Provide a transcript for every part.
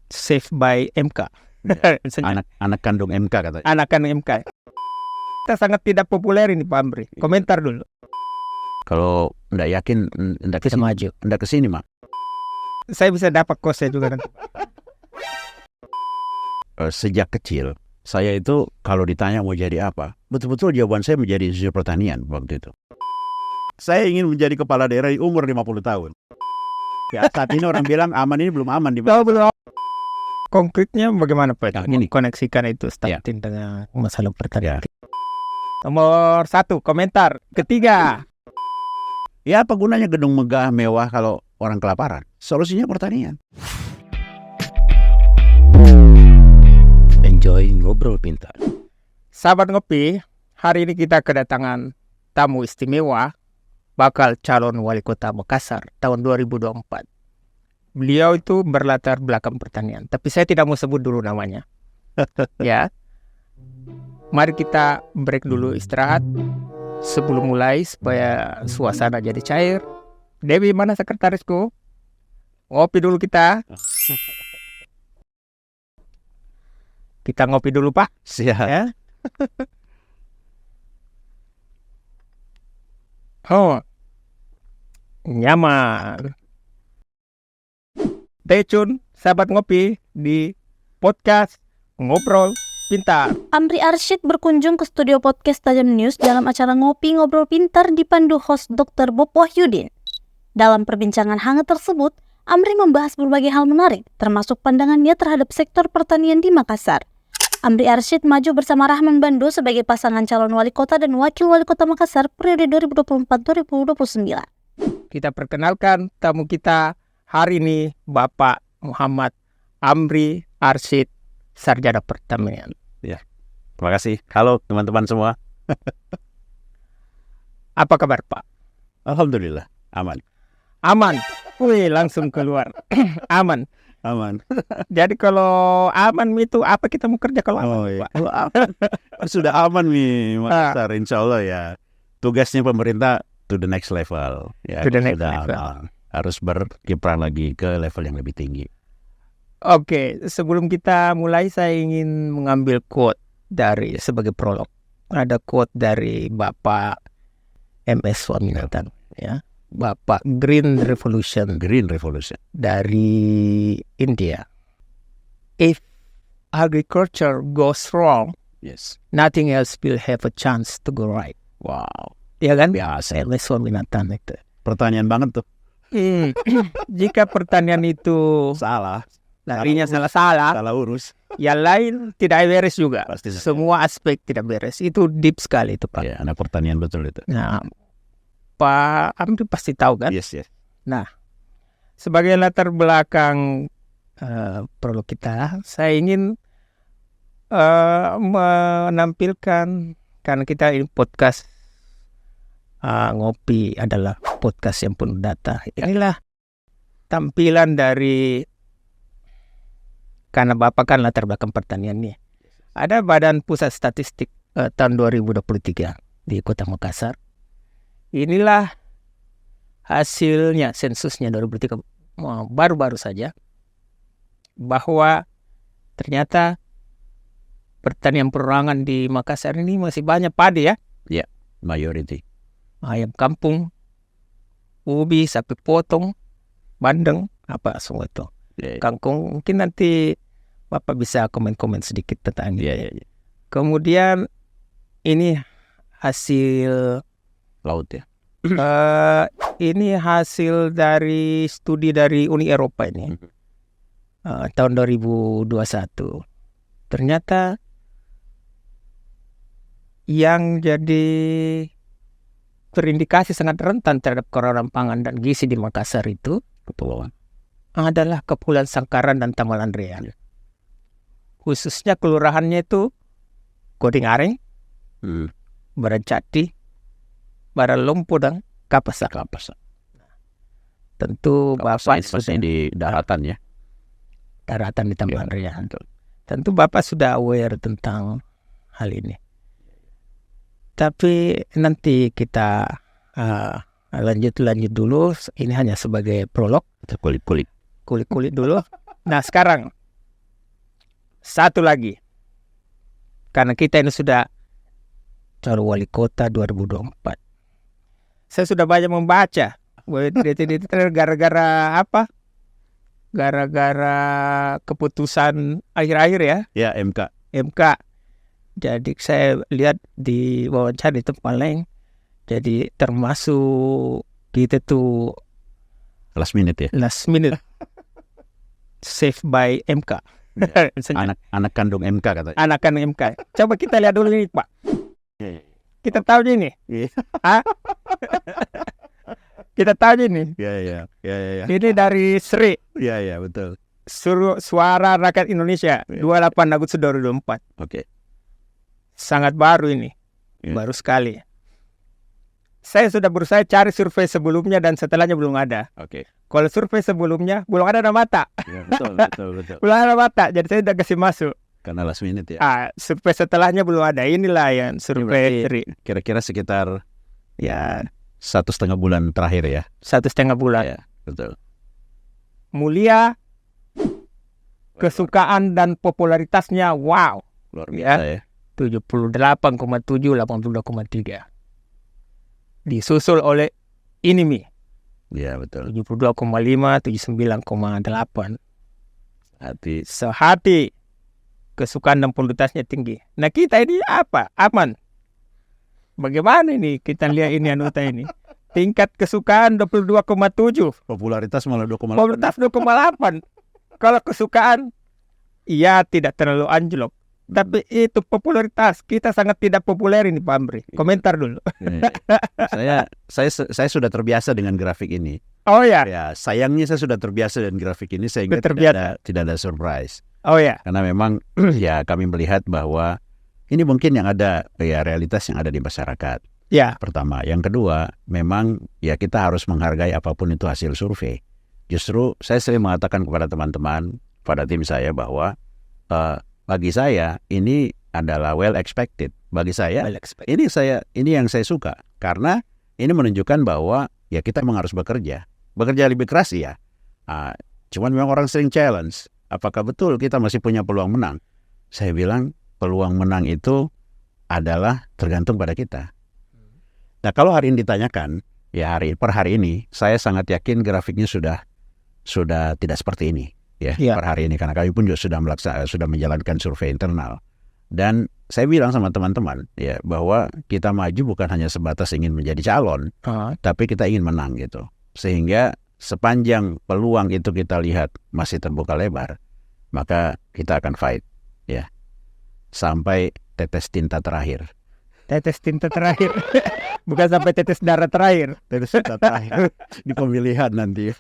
Save by MK. Anak kandung MK katanya. Anak kandung MK. Kita sangat tidak populer ini Pak Amri. Komentar dulu. Kalau nggak yakin, nggak Bisa maju. nggak kesini mak. Saya bisa dapat kosnya juga nanti. Sejak kecil saya itu kalau ditanya mau jadi apa, betul-betul jawaban saya menjadi insinyur pertanian waktu itu. Saya ingin menjadi kepala daerah di umur 50 tahun. Ya, saat ini orang bilang aman, ini belum aman di Belum. Konkretnya bagaimana Pak? Nah, gini. Koneksikan itu starting dengan masalah pertanian. Ya. Nomor 1, komentar. Ketiga. Ya, apa gunanya gedung megah mewah kalau orang kelaparan? Solusinya pertanian. Enjoy ngobrol pintar. Sahabat Ngopi, hari ini kita kedatangan tamu istimewa, bakal calon wali kota Makassar tahun 2024. Beliau itu berlatar belakang pertanian, tapi saya tidak mau sebut dulu namanya. Ya, mari kita break dulu, istirahat sebelum mulai supaya suasana jadi cair. Dewi, mana sekretarisku? Ngopi dulu kita. Kita ngopi dulu Pak. Siap. Ya. Oh, nyaman. Stay tune, sahabat ngopi di podcast Ngobrol Pintar. Amri Arsyid berkunjung ke studio podcast Tajam News dalam acara Ngopi Ngobrol Pintar dipandu host Dr. Bob Wahyudin. Dalam perbincangan hangat tersebut, Amri membahas berbagai hal menarik, termasuk pandangannya terhadap sektor pertanian di Makassar. Amri Arsyid maju bersama Rahman Bando sebagai pasangan calon wali kota dan wakil wali kota Makassar periode 2024-2029. Kita perkenalkan tamu kita hari ini, Bapak Muhammad Amri Arsyid, sarjana pertanian. Ya, terima kasih. Halo teman-teman semua. Apa kabar Pak? Alhamdulillah, aman. Aman. Wih, langsung keluar. Aman. Aman. Jadi kalau aman itu apa kita mau kerja kalau aman? Oh, iya. Pak? Kalau aman, sudah aman nih Makassar, insya Allah ya. Tugasnya pemerintah to the next level. Ya, To the next sudah level. harus berkiprah lagi ke level yang lebih tinggi. Oke, sebelum kita mulai saya ingin mengambil quote dari sebagai prolog. Ada quote dari Bapak MS Swaminathan, ya. Bapak Green Revolution Green Revolution. dari India. If agriculture goes wrong, Yes. nothing else will have a chance to go right. Wow. Ya kan? Biasa. MS Swaminathan itu. Pertanyaan banget tuh. Jika pertanian itu Salah. larinya salah-salah, Salah urus. yang lain tidak beres juga. Pasti salah. Semua aspek tidak beres. Itu deep sekali itu Pak. Ya, anak pertanian betul itu. Nah, Pak Amri pasti tahu kan? Yes, yes. Sebagai latar belakang prolog kita, saya ingin menampilkan, karena kita ini podcast ngopi adalah podcast yang penuh data. Inilah tampilan dari, karena Bapak kan latar belakang pertanian nih. Ada Badan Pusat Statistik tahun 2023 di Kota Makassar. Inilah hasilnya, sensusnya 2023 baru-baru saja, bahwa ternyata pertanian perorangan di Makassar ini masih banyak padi ya. Majority. Ayam kampung, ubi, sapi potong, bandeng, apa semua itu. Ya, Kangkung, mungkin nanti Bapak bisa komen-komen sedikit tentang ini. ya. Kemudian ini hasil Laut ya. ini hasil dari studi dari Uni Eropa ini tahun 2021. Ternyata yang jadi terindikasi sangat rentan terhadap kerawanan pangan dan gizi di Makassar itu Kepulauan. adalah Kepulauan Sangkaran dan Tamalan Real. Khususnya kelurahannya itu Koding Areng, Barancati, Baralompo, dan Kapasak. Tentu Bapak Pasti di daratan ya. daratan di Tamalan Real. Betul. Tentu Bapak sudah aware tentang hal ini. Tapi nanti kita lanjut dulu. Ini hanya sebagai prolog, Kulit-kulit. kulik-kulik dulu. Nah sekarang Satu lagi, karena kita ini sudah calon wali kota 2024. Saya sudah banyak membaca gara-gara apa? Gara-gara keputusan akhir-akhir ya, Ya, MK. Jadi saya lihat di wawancara itu paling, jadi termasuk kita tuh Last minute ya. last minute saved by MK. Misalnya, Anak kandung MK katanya. anak-anak MK. Coba kita lihat dulu ini, Pak. Iya, Kita tahu ini. iya. Kita tahu ini. Iya. Ini dari Sri, Iya, betul. Suara Rakyat Indonesia, 28 Agustus 2024. Oke. Sangat baru ini. Ya. Baru sekali. Saya sudah berusaha cari survei sebelumnya dan setelahnya belum ada. Oke. Kalau survei sebelumnya belum ada nama mata. Ya, betul. Belum ada nama mata. Jadi saya udah kasih masuk. Karena last minute ya. Survei setelahnya belum ada. Inilah yang survei Sri. Kira-kira sekitar ya 1,5 bulan terakhir ya. 1,5 bulan. Ya, betul. Mulia, kesukaan dan popularitasnya wow. Luar biasa ya. 78,7, 82,3. Disusul oleh Inimi Iya, betul. 72,5, 79,8. Hati. Sehati, kesukaan dan popularitasnya tinggi. Nah kita ini apa? Aman. Bagaimana ini kita lihat ini anggota ini? Tingkat kesukaan 22,7, Popularitas malah 2,8. popularitas 2,8. Kalau kesukaan, iya tidak terlalu anjlok. Tapi itu popularitas kita sangat tidak populer ini Pak Amri. Komentar dulu. Saya sudah terbiasa dengan grafik ini. Oh ya, Ya, sayangnya saya sudah terbiasa dengan grafik ini sehingga Terbiasa. tidak ada surprise. oh ya. Karena memang ya kami melihat bahwa ini mungkin yang ada ya realitas yang ada di masyarakat. Ya, Pertama, yang kedua, memang ya kita harus menghargai apapun itu hasil survei. Justru saya sering mengatakan kepada teman-teman, pada tim saya bahwa bagi saya ini adalah well expected. Bagi saya ini yang saya suka karena ini menunjukkan bahwa ya kita memang harus bekerja lebih keras ya. Cuman memang orang sering challenge, apakah betul kita masih punya peluang menang? Saya bilang peluang menang itu adalah tergantung pada kita. Nah kalau hari ini ditanyakan, ya per hari ini saya sangat yakin grafiknya sudah tidak seperti ini ya. Per hari ini karena kami pun juga sudah menjalankan survei internal. Dan saya bilang sama teman-teman ya bahwa kita maju bukan hanya sebatas ingin menjadi calon, tapi kita ingin menang gitu. Sehingga sepanjang peluang itu kita lihat masih terbuka lebar, maka kita akan fight ya sampai tetes tinta terakhir. Tetes tinta terakhir. Bukan sampai tetes darah terakhir. Tetes tinta terakhir di pemilihan nanti.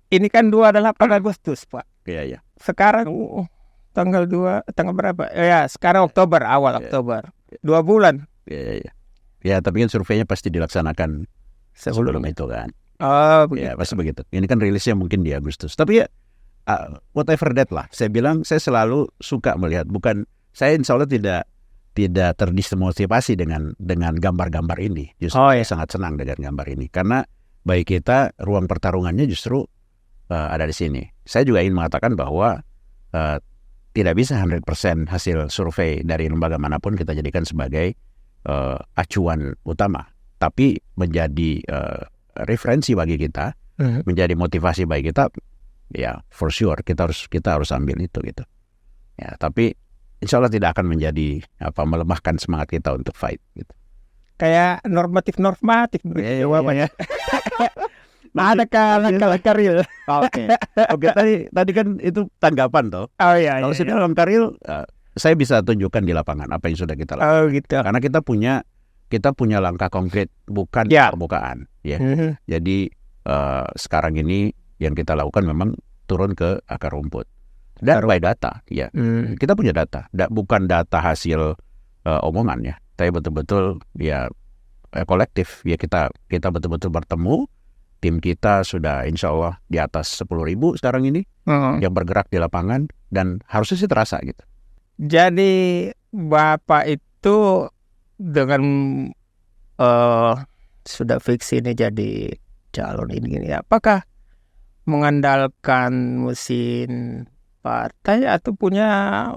Ini kan 28 Agustus Pak. Iya. Sekarang tanggal berapa? Ya, sekarang Oktober, awal Oktober. 2 bulan. Iya. Ya, tapi kan surveinya pasti dilaksanakan sebelum itu kan. Oh, begitu. Ya, pasti begitu. Ini kan rilisnya mungkin di Agustus. Tapi ya, whatever that lah. Saya bilang, saya selalu suka melihat. Saya insya Allah tidak terdismotivasi dengan gambar-gambar ini. Justru saya sangat senang dengan gambar ini. Karena bagi kita, ruang pertarungannya justru ada di sini. Saya juga ingin mengatakan bahwa tidak bisa 100% hasil survei dari lembaga manapun kita jadikan sebagai acuan utama. Tapi menjadi referensi bagi kita, menjadi motivasi bagi kita, ya for sure kita harus ambil itu gitu. Ya, tapi insya Allah tidak akan menjadi melemahkan semangat kita untuk fight gitu. Kayak normatif jawabannya. Ada langkah real. Oke, tadi kan itu tanggapan toh. Oh iya. Kalau sudah langkah real, saya bisa tunjukkan di lapangan apa yang sudah kita lakukan. Oh gitu. Karena kita punya langkah konkret, bukan permukaan. Ya. Jadi sekarang ini yang kita lakukan memang turun ke akar rumput dan by data. Ya, kita punya data, bukan data hasil omongan ya, tapi betul-betul ya kolektif. Ya kita betul-betul bertemu. Tim kita sudah insya Allah di atas 10.000 sekarang ini yang bergerak di lapangan dan harusnya sih terasa gitu. Jadi Bapak itu dengan sudah fix ini jadi calon ini, apakah mengandalkan mesin partai atau punya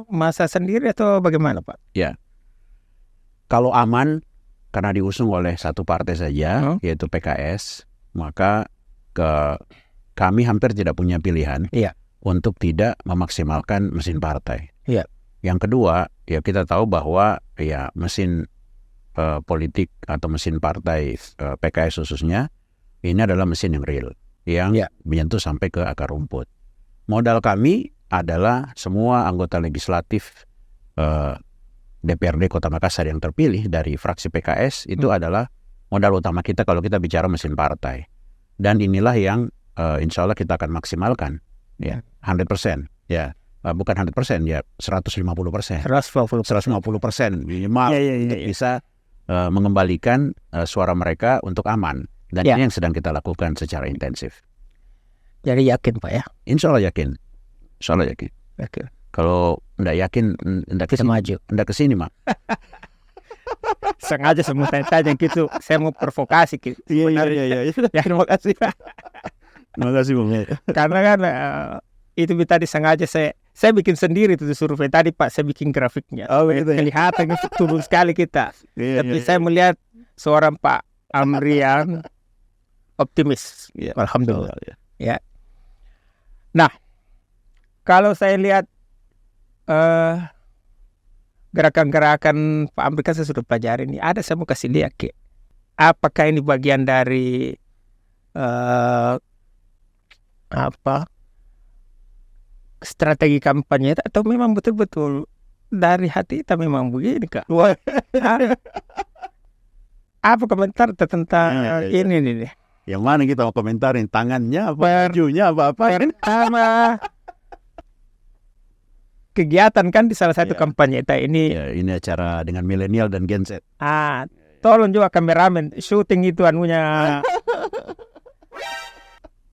masa sendiri atau bagaimana Pak? Kalau aman karena diusung oleh satu partai saja, Hmm. yaitu PKS, maka kami hampir tidak punya pilihan Iya. untuk tidak memaksimalkan mesin partai. Iya. Yang kedua, ya kita tahu bahwa ya mesin politik atau mesin partai PKS khususnya ini adalah mesin yang real, yang Iya. menyentuh sampai ke akar rumput. Modal kami adalah semua anggota legislatif DPRD Kota Makassar yang terpilih dari fraksi PKS itu adalah modal utama kita kalau kita bicara mesin partai. Dan inilah yang insya Allah kita akan maksimalkan, ya 100%, ya bukan 100%, ya 150%, 150% minimal untuk bisa mengembalikan suara mereka untuk aman. Dan Ya. ini yang sedang kita lakukan secara intensif. Jadi yakin Pak ya? Insya Allah yakin, insya Allah yakin. Oke. Kalau nggak yakin, nggak Kita maju. kesini mak. Sengaja saya mau tanya gitu, saya mau provokasi gitu. Iya. Ya, terima kasih Pak. Terima kasih Bung. Karena kan itu tadi sengaja saya bikin sendiri itu survei tadi Pak, saya bikin grafiknya. Oh, begitu ya? Kelihatan itu turun sekali kita. Tapi saya melihat seorang Pak Amri yang optimis. Iya. Alhamdulillah. Ya. Kalau saya lihat gerakan-gerakan Pak Amri kan saya sudah pelajari ini. Ada saya mau kasih lihat Ki. Apakah ini bagian dari strategi kampanye atau memang betul-betul dari hati kita memang begini Kak? Apa komentar tentang Ya. ini nih? Yang mana kita mau komentarin, tangannya apa, bajunya apa? Pertama kegiatan kan di salah satu Iya. kampanye kita ini. Ya, ini acara dengan milenial dan Gen Z. Tolong juga kameramen syuting itu anunya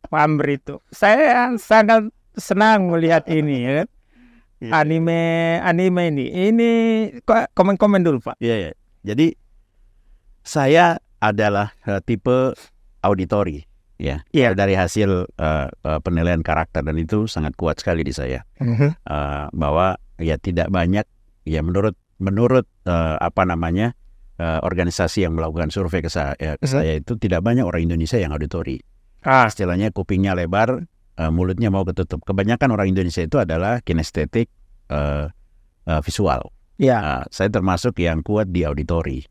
Pak Amri itu. Saya sangat senang melihat ini ya kan. Iya. Anime ini. Ini komen-komen dulu Pak. Iya. Jadi saya adalah tipe auditori, ya. Iya. Dari hasil penilaian karakter, dan itu sangat kuat sekali di saya. Bahwa ya tidak banyak, ya menurut organisasi yang melakukan survei ke saya itu tidak banyak orang Indonesia yang auditori. Istilahnya kupingnya lebar, mulutnya mau ketutup. Kebanyakan orang Indonesia itu adalah kinestetik, visual. Ya. Saya termasuk yang kuat di auditori.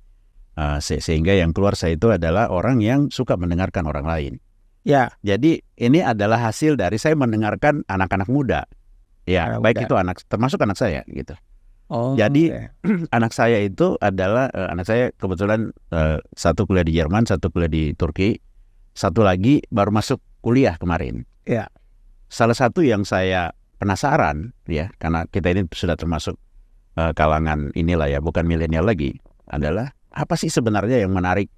Sehingga yang keluar saya itu adalah orang yang suka mendengarkan orang lain. Ya. Jadi ini adalah hasil dari saya mendengarkan anak-anak muda. Ya, Anak baik muda. itu termasuk anak saya gitu. Oh. Jadi, oke. Anak saya itu adalah anak saya kebetulan satu kuliah di Jerman, satu kuliah di Turki, satu lagi baru masuk kuliah kemarin. Ya. Salah satu yang saya penasaran, ya, karena kita ini sudah termasuk kalangan inilah ya, bukan milenial lagi, adalah apa sih sebenarnya yang menarik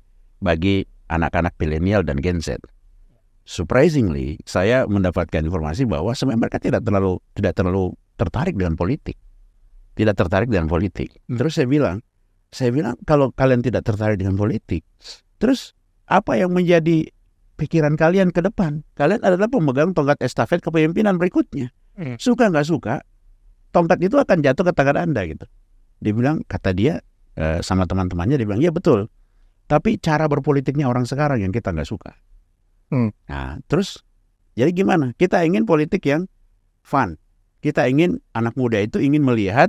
bagi anak-anak milenial dan Gen Z? Surprisingly, saya mendapatkan informasi bahwa sebenarnya mereka tidak terlalu tertarik dengan politik. Tidak tertarik dengan politik. Terus saya bilang kalau kalian tidak tertarik dengan politik, terus apa yang menjadi pikiran kalian ke depan? Kalian adalah pemegang tongkat estafet kepemimpinan berikutnya. Suka nggak suka, tongkat itu akan jatuh ke tangan Anda gitu. Dia bilang, kata dia sama teman-temannya, dia bilang, iya betul. Tapi cara berpolitiknya orang sekarang yang kita nggak suka. Nah, terus jadi gimana? Kita ingin politik yang fun. Kita ingin anak muda itu ingin melihat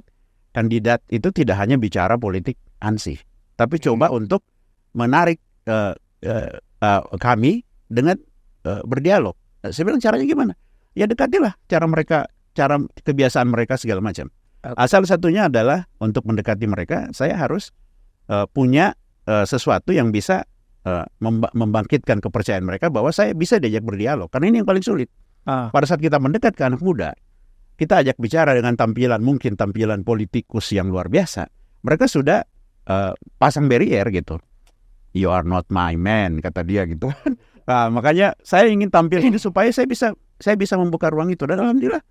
kandidat itu tidak hanya bicara politik ansih, tapi coba untuk menarik kami dengan berdialog. Saya bilang caranya gimana? Ya dekatilah cara kebiasaan mereka segala macam. Asal satunya adalah untuk mendekati mereka, saya harus punya sesuatu yang bisa membangkitkan kepercayaan mereka bahwa saya bisa diajak berdialog. Karena ini yang paling sulit. Pada saat kita mendekat ke anak muda, kita ajak bicara dengan mungkin tampilan politikus yang luar biasa. Mereka sudah pasang barrier gitu. You are not my man, kata dia gitu. Makanya saya ingin tampil ini supaya saya bisa membuka ruang itu. Dan alhamdulillah,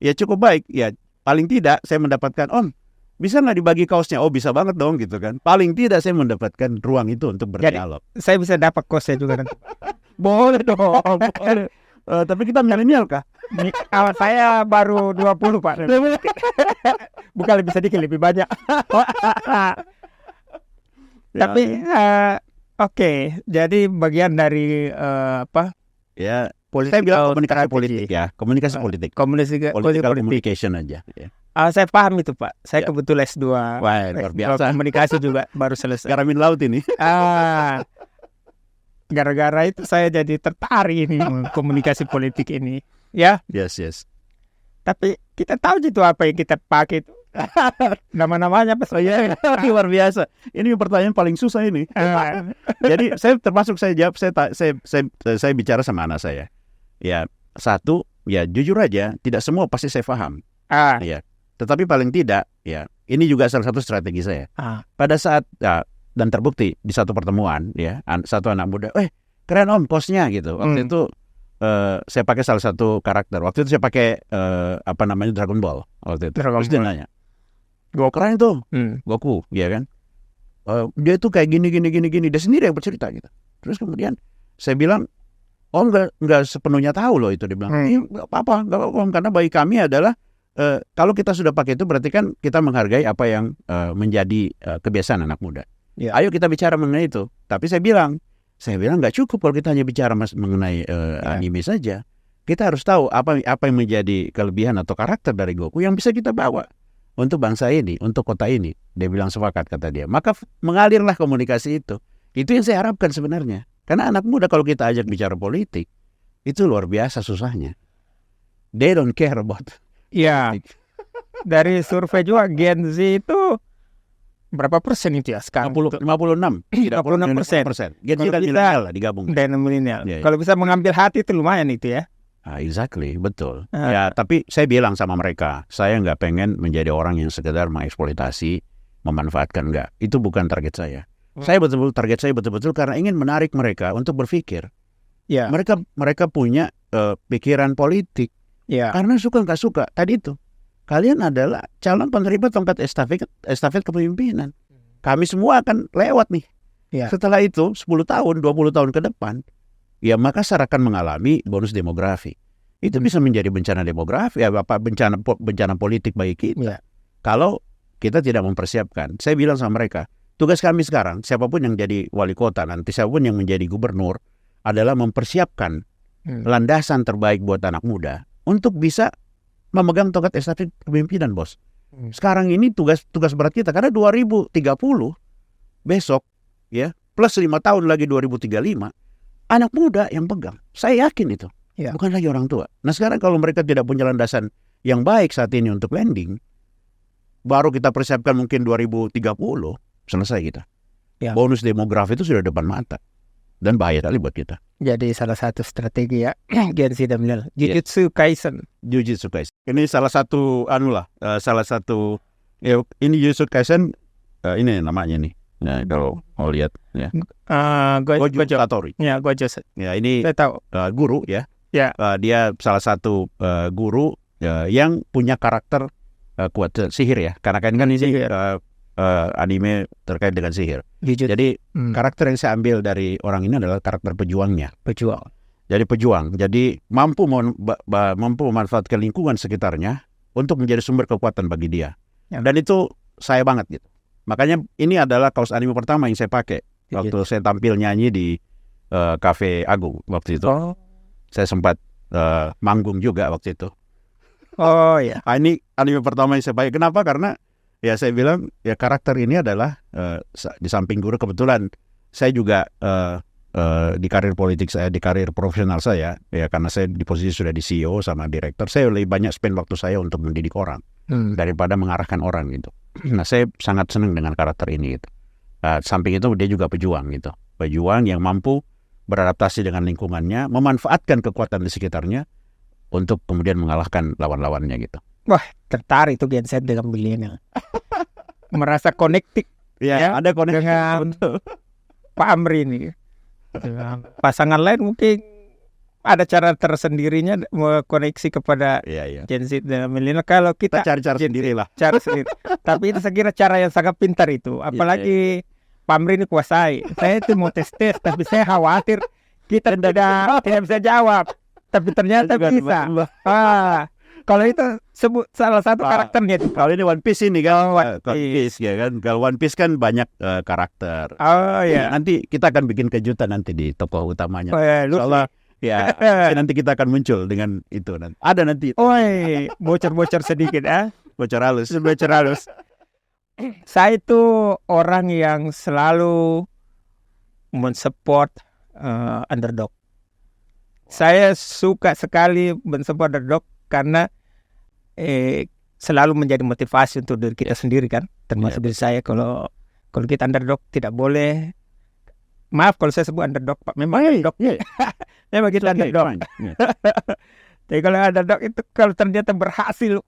ya cukup baik. Ya paling tidak saya mendapatkan, Om, bisa nggak dibagi kaosnya? Oh bisa banget dong gitu kan. Paling tidak saya mendapatkan ruang itu untuk berdialog. Jadi, saya bisa dapat kaosnya juga nanti. Boleh dong. Tapi kita milenial kah? Saya baru 20 Pak. Bukan lebih sedikit, lebih banyak. Tapi oke, jadi bagian dari apa? Ya, Politik, saya bilang komunikasi strategi. politik ya, komunikasi politik. Political Politik. communication aja. Ya. Saya paham itu Pak. Saya Ya. kebetulan S2. Wah, luar biasa. Komunikasi juga baru selesai. Garamin laut ini. Gara-gara itu saya jadi tertarik ini komunikasi politik ini. Ya, Yes. tapi kita tahu itu apa yang kita pakai itu. Nama-namanya apa? Oh iya, luar biasa. Ini pertanyaan paling susah ini. Jadi saya jawab, saya bicara sama anak saya. Ya, satu, ya jujur aja, tidak semua pasti saya paham. Ya, tetapi paling tidak, ya ini juga salah satu strategi saya. Pada saat dan terbukti di satu pertemuan, ya satu anak muda, keren om posnya gitu. Waktu itu saya pakai salah satu karakter. Waktu itu saya pakai Dragon Ball. Waktu itu. Terus dia nanya, Goku keren itu, Goku, ya kan? Dia itu kayak gini. Dia sendiri yang bercerita gitu. Terus kemudian saya bilang, nggak sepenuhnya tahu loh itu. Dia bilang, nggak apa-apa, karena bagi kami adalah kalau kita sudah pakai itu berarti kan kita menghargai apa yang menjadi kebiasaan anak muda. Ya. Ayo kita bicara mengenai itu. Tapi saya bilang nggak cukup kalau kita hanya bicara mengenai anime saja. Kita harus tahu apa yang menjadi kelebihan atau karakter dari Goku yang bisa kita bawa untuk bangsa ini, untuk kota ini. Dia bilang sepakat, kata dia. Maka mengalirlah komunikasi itu. Itu yang saya harapkan sebenarnya. Karena anak muda kalau kita ajak bicara politik, itu luar biasa susahnya. They don't care about. Iya. Dari survei juga Gen Z itu berapa persen itu ya sekarang? 56. 56%. Gen Z Kalau dan bisa- milenial lah digabung. Dan milenial. Iya, iya. Kalau bisa mengambil hati itu lumayan itu ya. Exactly, betul. Ya, tapi saya bilang sama mereka, saya nggak pengen menjadi orang yang sekedar mengeksploitasi, memanfaatkan, nggak. Itu bukan target saya. Target saya betul-betul karena ingin menarik mereka untuk berpikir. Ya. Mereka punya pikiran politik. Ya. Karena suka nggak suka, tadi itu. Kalian adalah calon penerima tongkat estafet kepemimpinan. Kami semua akan lewat nih. Ya. Setelah itu 10 tahun, 20 tahun ke depan, ya Makassar akan mengalami bonus demografi. Itu bisa menjadi bencana demografi, bencana politik bagi kita. Ya. Kalau kita tidak mempersiapkan. Saya bilang sama mereka, tugas kami sekarang, siapapun yang jadi wali kota nanti, siapapun yang menjadi gubernur, adalah mempersiapkan landasan terbaik buat anak muda untuk bisa memegang tongkat estafet kepemimpinan, bos. Sekarang ini tugas berat kita karena 2030 besok, ya plus 5 tahun lagi 2035, anak muda yang pegang. Saya yakin itu, bukan lagi orang tua. Nah sekarang kalau mereka tidak punya landasan yang baik saat ini untuk landing, baru kita persiapkan mungkin 2030 selesai kita. Ya. Bonus demografi itu sudah depan mata dan bahaya kali buat kita. Jadi salah satu strategi ya Gen Z dan milenial. Jujutsu Kaisen. Jujutsu Kaisen. Ini salah satu ini Jujutsu Kaisen ini namanya nih. Nah, kalau mau lihat ya. Gojo Satori. Ya, Gojo. Ya, ini Saya tahu. Guru ya. Ya. Dia salah satu guru yang punya karakter kuat sihir ya. Karena kan ini anime terkait dengan sihir. Jujutsu. Jadi karakter yang saya ambil dari orang ini adalah karakter pejuangnya. Pejuang. Jadi pejuang. Jadi mampu memanfaatkan lingkungan sekitarnya untuk menjadi sumber kekuatan bagi dia. Ya. Dan itu saya banget gitu. Makanya ini adalah kaos anime pertama yang saya pakai waktu saya tampil nyanyi di Cafe Agung waktu itu. Saya sempat manggung juga waktu itu. Oh ya. Ini anime pertama yang saya pakai. Kenapa? Karena ya saya bilang ya karakter ini adalah di samping guru, kebetulan saya juga di karir politik saya, di karir profesional saya ya, karena saya di posisi sudah di CEO sama direktur, saya lebih banyak spend waktu saya untuk mendidik orang daripada mengarahkan orang gitu. Nah saya sangat senang dengan karakter ini gitu. Samping itu dia juga pejuang gitu, pejuang yang mampu beradaptasi dengan lingkungannya, memanfaatkan kekuatan di sekitarnya untuk kemudian mengalahkan lawan-lawannya gitu. Wah, tertarik tuh Gen Z dengan milenial. Merasa connected ya, ada koneksi dengan Pak Amri ini. Dengan pasangan lain mungkin ada cara tersendirinya koneksi kepada Gen Z dan milenial. Kalau kita cari cara sendiri lah. Cara sendiri. Tapi itu saya kira cara yang sangat pintar itu. Apalagi Pak Amri ini kuasai. Saya itu mau tes, tapi saya khawatir kita tidak bisa jawab. tapi ternyata Juga bisa. tiba-tiba. Kalau itu sebut salah satu karakternya itu. Kalau ini One Piece ini kan, One One Piece ya kan. Kalau One Piece kan banyak karakter. Oh ya. Nanti kita akan bikin kejutan nanti di tokoh utamanya. Oh, ya, Luffy. Soalnya ya nanti kita akan muncul dengan itu nanti. Ada nanti Oi, bocor-bocor sedikit bocor halus. bocor halus. Saya itu orang yang selalu mensupport underdog. Saya suka sekali mensupport underdog karena selalu menjadi motivasi untuk diri kita sendiri kan, termasuk diri saya. Kalau kita underdog tidak boleh. Maaf kalau saya sebut underdog, Pak. Memang underdog. Memang kita underdog. Jadi kalau underdog itu kalau ternyata berhasil,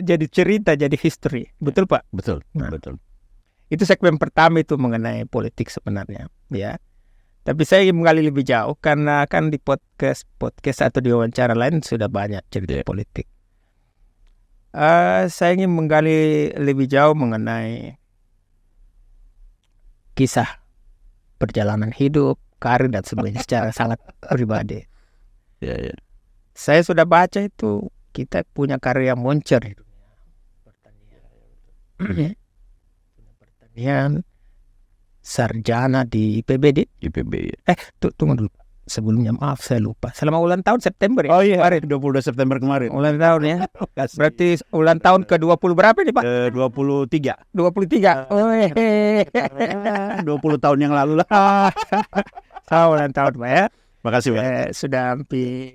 jadi cerita, jadi history. Betul, Pak? Betul, Nah. betul. Itu segmen pertama itu mengenai politik sebenarnya, ya. Tapi saya ingin menggali lebih jauh karena kan di podcast atau di wawancara lain sudah banyak cerita politik. Saya ingin menggali lebih jauh mengenai kisah perjalanan hidup, karir dan sebagainya secara sangat pribadi. Ya. Saya sudah baca itu kita punya karir yang moncer di dunia pertanian, sarjana di IPB. IPB. Tunggu dulu. Sebelumnya maaf saya lupa. Selama ulang tahun September ya. Oh iya, Kemarin. 22 September kemarin. Ulang tahun ya. Berarti ulang tahun ke-20 berapa nih, Pak? 23. 23. Oh, 20 tahun yang lalu lah. ulang tahun, Pak ya. Makasih, Pak. Sudah hampir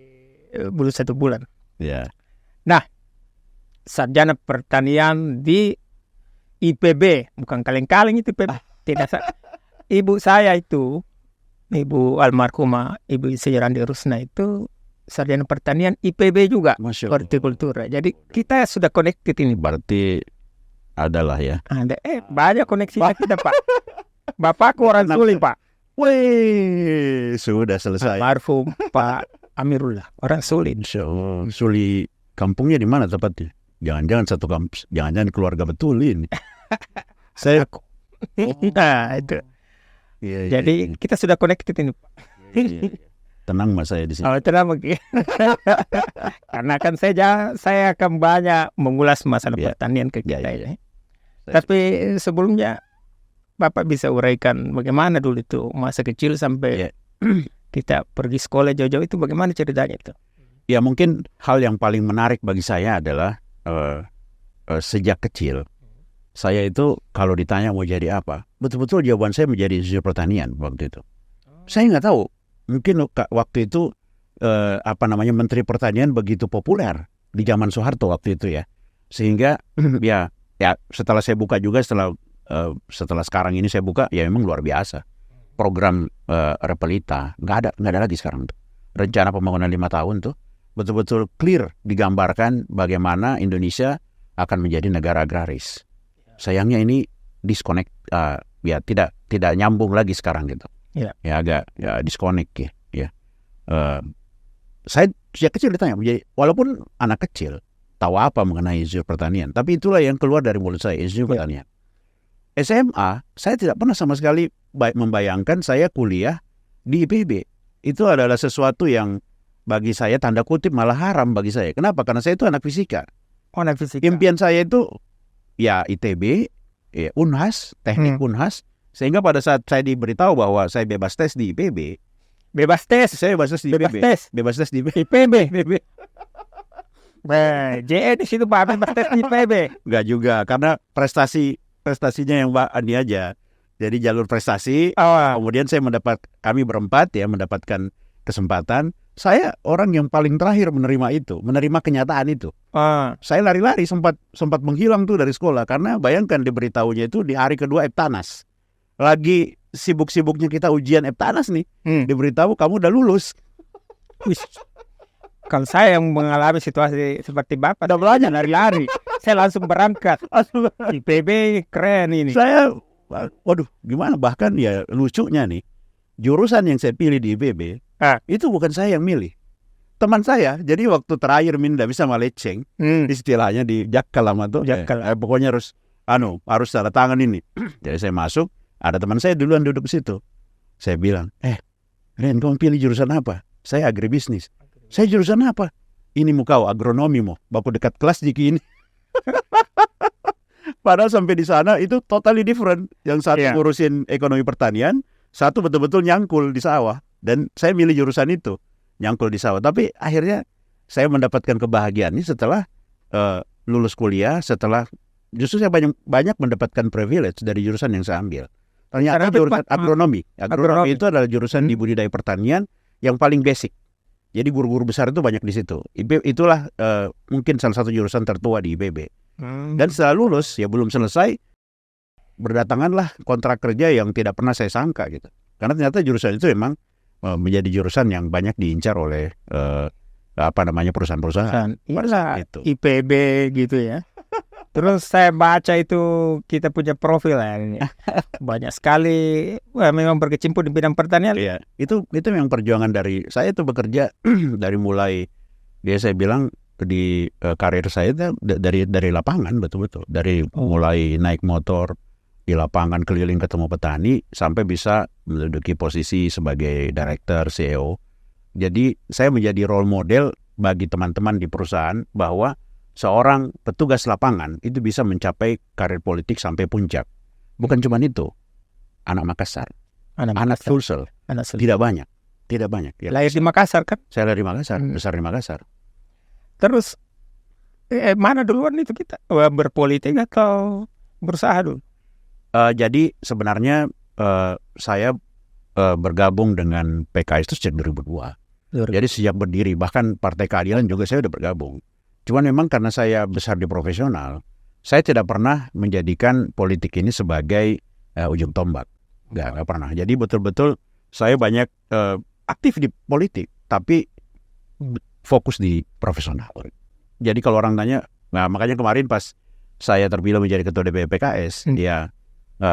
belum 1 bulan. Ya. Sarjana pertanian di IPB, bukan kaleng-kaleng itu IPB. Tidak ibu saya itu, Ibu almarhumah Ibu Sejrandi Rusna itu sarjana pertanian IPB juga, Masya Allah. hortikultura. Jadi kita sudah connected ini. Berarti adalah ya. Ada banyak koneksi kita, Pak. Bapakku orang Suli, Pak. Wih, sudah selesai. Almarhum Pak Amirullah, orang Suli. Insya Allah. Suli kampungnya di mana tepatnya? Jangan-jangan satu kampus, jangan-jangan keluarga betul ini. Saya Nah, itu. Iya. Jadi kita sudah connected ini, Pak. Tenang Mas saya di sini. Oh, tenang begini. Karena kan saya akan banyak mengulas masalah pertanian ke kita ini. Tapi sebelumnya Bapak bisa uraikan bagaimana dulu itu masa kecil sampai kita pergi sekolah jauh-jauh itu bagaimana ceritanya itu? Ya mungkin hal yang paling menarik bagi saya adalah sejak kecil saya itu kalau ditanya mau jadi apa, betul-betul jawaban saya menjadi insinyur pertanian waktu itu. Saya nggak tahu, mungkin waktu itu Menteri Pertanian begitu populer di zaman Soeharto waktu itu ya, sehingga ya setelah saya buka juga setelah sekarang ini saya buka ya memang luar biasa program Repelita nggak ada lagi sekarang tuh. Rencana pembangunan 5 tahun tuh betul-betul clear digambarkan bagaimana Indonesia akan menjadi negara agraris. Sayangnya ini disconnect, tidak nyambung lagi sekarang gitu. Ya agak disconnect ya. Saya sejak kecil ditanya, walaupun anak kecil tahu apa mengenai insinyur pertanian, tapi itulah yang keluar dari mulut saya, insinyur pertanian. SMA saya tidak pernah sama sekali membayangkan saya kuliah di IPB. Itu adalah sesuatu yang bagi saya tanda kutip malah haram bagi saya. Kenapa? Karena saya itu anak fisika. Anak fisika. Impian saya itu ya ITB, ya Unhas, teknik Unhas. Sehingga pada saat saya diberitahu bahwa saya bebas tes di IPB, saya bebas tes di IPB. Bebas tes di IPB. JE di situ Pak, bebas tes di IPB. Enggak juga, karena prestasinya yang Mbak Andi aja. Jadi jalur prestasi. Kemudian kami berempat ya mendapatkan kesempatan. Saya orang yang paling terakhir menerima kenyataan itu. Saya lari-lari sempat menghilang tuh dari sekolah karena bayangkan diberitahunya itu di hari kedua Eptanas. Lagi sibuk-sibuknya kita ujian Eptanas nih, diberitahu kamu udah lulus. Kalau saya yang mengalami situasi seperti Bapak, udah belajar lari-lari, saya langsung berangkat. IPB keren ini. Saya, waduh, gimana? Bahkan ya lucunya nih, jurusan yang saya pilih di IPB itu bukan saya yang milih, teman saya. Jadi waktu terakhir tidak bisa meleceng, istilahnya di Jakkal lama tuh. Pokoknya harus tanda tangan ini. Jadi saya masuk, ada teman saya duluan duduk di situ. Saya bilang, Ren, kamu pilih jurusan apa? Saya agribisnis. Saya jurusan apa? Ini mukau agronomi mo, baku dekat kelas jiki ini. Padahal sampai di sana itu totally different. Yang satu Iya. ngurusin ekonomi pertanian, satu betul-betul nyangkul di sawah. Dan saya milih jurusan itu, nyangkul di sawah. Tapi akhirnya saya mendapatkan kebahagiaan ini setelah lulus kuliah, setelah justru saya banyak mendapatkan privilege dari jurusan yang saya ambil. Ternyata Karena jurusan agronomi. Agronomi Agronomi. itu adalah jurusan di budidaya pertanian yang paling basic. Jadi guru-guru besar itu banyak di situ. Itulah mungkin salah satu jurusan tertua di IPB. Dan setelah lulus, ya belum selesai, berdatanganlah kontrak kerja yang tidak pernah saya sangka gitu. Karena ternyata jurusan itu memang menjadi jurusan yang banyak diincar oleh perusahaan-perusahaan. Iyalah, Itu. IPB gitu ya. Terus saya baca itu kita punya profil ya ini. Banyak sekali memang berkecimpung di bidang pertanian. Iya, itu memang perjuangan dari saya itu bekerja dari mulai saya bilang di karir saya itu dari lapangan betul-betul. Dari mulai naik motor di lapangan keliling ketemu petani sampai bisa menduduki posisi sebagai director, CEO. Jadi saya menjadi role model bagi teman-teman di perusahaan bahwa seorang petugas lapangan itu bisa mencapai karir politik sampai puncak. Bukan cuma itu. Anak Makassar, anak Sulsel, tidak banyak. Ya. Lahir di Makassar kan? Saya lahir di Makassar, besar di Makassar. Terus mana duluan itu kita? Berpolitik atau berusaha dulu? Jadi sebenarnya saya bergabung dengan PKS itu sejak 2002. Jadi sejak berdiri, bahkan Partai Keadilan juga saya sudah bergabung. Cuman memang karena saya besar di profesional, saya tidak pernah menjadikan politik ini sebagai ujung tombak. Nggak pernah. Jadi betul-betul saya banyak aktif di politik, tapi fokus di profesional. Jadi kalau orang tanya, nah makanya kemarin pas saya terpilih menjadi ketua DPP PKS, dia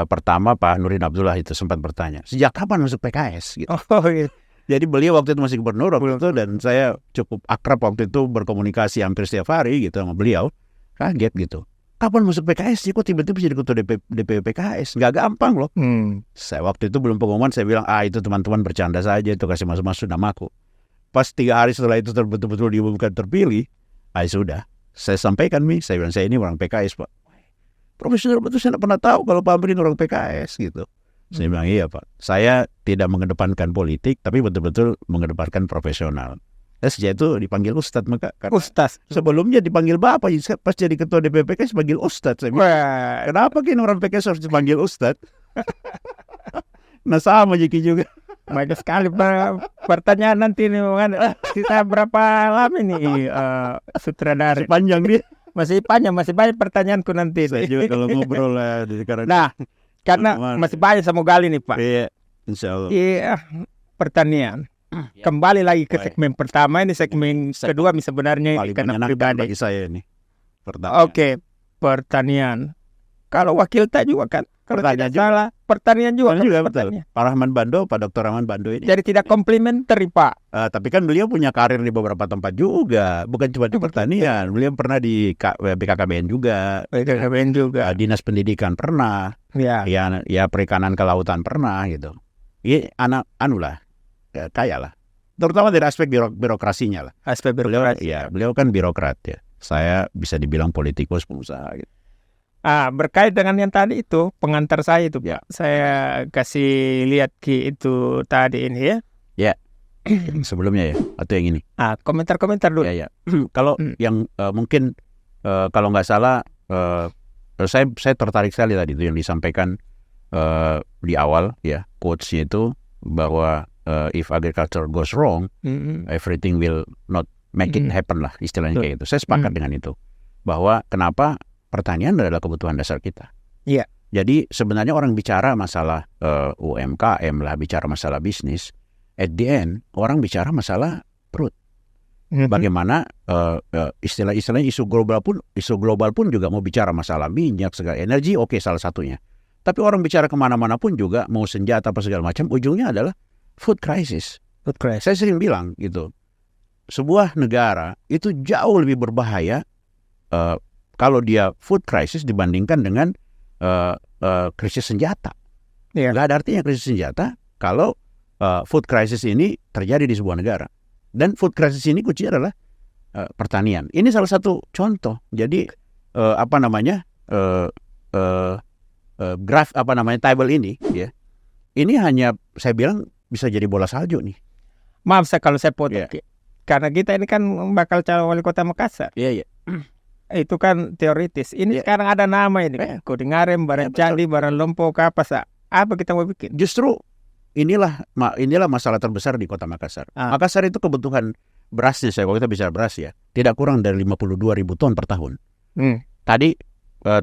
pertama Pak Nurdin Abdullah itu sempat bertanya, sejak kapan masuk PKS? Gitu. Oh iya. Jadi beliau waktu itu masih gubernur waktu itu, dan saya cukup akrab waktu itu berkomunikasi hampir setiap hari gitu sama beliau. Kaget gitu. Kapan masuk PKS? Kok tiba-tiba jadi ketua DPP PKS? Nggak gampang loh. Saya waktu itu belum pengumuman, saya bilang, itu teman-teman bercanda saja, itu kasih masuk namaku. Pas 3 hari setelah itu betul-betul diumumkan terpilih, sudah. Saya sampaikan, saya bilang, saya ini orang PKS, Pak. Profesional betul, saya tidak pernah tahu kalau Pak Amri ini orang PKS gitu. Saya bilang, iya Pak, saya tidak mengedepankan politik, tapi betul-betul mengedepankan profesional. Sejak itu dipanggil Ustadz, maka Ustaz. sebelumnya dipanggil Bapak, pas jadi ketua DPP PKS dipanggil Ustadz. Saya bilang, kenapa kini orang PKS harus dipanggil Ustadz? Nah sama Jiki juga. Banyak sekali pertanyaan nanti nih, kita berapa lama nih sutradara? Panjang dia. Masih banyak pertanyaanku nanti. Saya juga kalau ngobrol lah sekarang. Nah, karena masih banyak sama gali nih Pak. Iya, insya Allah. Iya, pertanian. Kembali lagi ke segmen pertama, ini segmen kedua sebenarnya paling karena menyenangkan pribadi. bagi saya ini. Pertanyaan. Oke, pertanian. Kalau wakil tak juga kan? Kalau Pertanian tidak juga. salah, pertanian juga. Juga betul. Pertanian. Pak Rahman Bando, Pak Dr. Rahman Bando ini. Jadi tidak komplementer Pak. Tapi kan beliau punya karir di beberapa tempat juga, bukan cuma di pertanian. Beliau pernah di BKKBN juga, BKKBN juga. Dinas Pendidikan pernah, Ya. ya Perikanan Kelautan pernah gitu. Ini anak kaya lah. Terutama dari aspek birokrasinya lah. Aspek birokrasi. Beliau kan birokrat ya. Saya bisa dibilang politikus, pengusaha gitu. Berkait dengan yang tadi itu, pengantar saya itu, Pak. Saya kasih lihat itu tadi ini ya. Ya. Sebelumnya ya, atau yang ini. Komentar-komentar dulu. Ya. Kalau yang mungkin kalau nggak salah, saya tertarik sekali tadi itu yang disampaikan di awal ya, quotes-nya itu bahwa if agriculture goes wrong, everything will not make it happen lah, istilahnya kayak gitu. Saya sepakat dengan itu, bahwa kenapa pertanian adalah kebutuhan dasar kita. Iya. Jadi sebenarnya orang bicara masalah UMKM lah, bicara masalah bisnis, at the end orang bicara masalah perut. Bagaimana istilah-istilahnya isu global pun juga mau bicara masalah minyak, segala energi, oke, salah satunya. Tapi orang bicara kemana-mana pun juga mau senjata apa segala macam, ujungnya adalah food crisis. Saya sering bilang gitu, sebuah negara itu jauh lebih berbahaya kalau dia food crisis dibandingkan dengan krisis senjata. Nggak ada artinya krisis senjata kalau food crisis ini terjadi di sebuah negara. Dan food crisis ini kuncinya adalah pertanian. Ini salah satu contoh. Jadi graf table ini ya. Ini hanya saya bilang bisa jadi bola salju nih. Maaf kalau saya potong, Iya. Ki. Karena kita ini kan bakal calon wali kota Makassar. Iya. Itu kan teoritis. Ini Iya. sekarang ada nama ini. Kodingarem, Barang Iya, Candi, Barang Lompo, Kapas. Apa kita mau bikin? Justru inilah masalah terbesar di kota Makassar. Makassar itu kebutuhan berasnya, kalau kita bicara beras ya, tidak kurang dari 52.000 ton per tahun. Tadi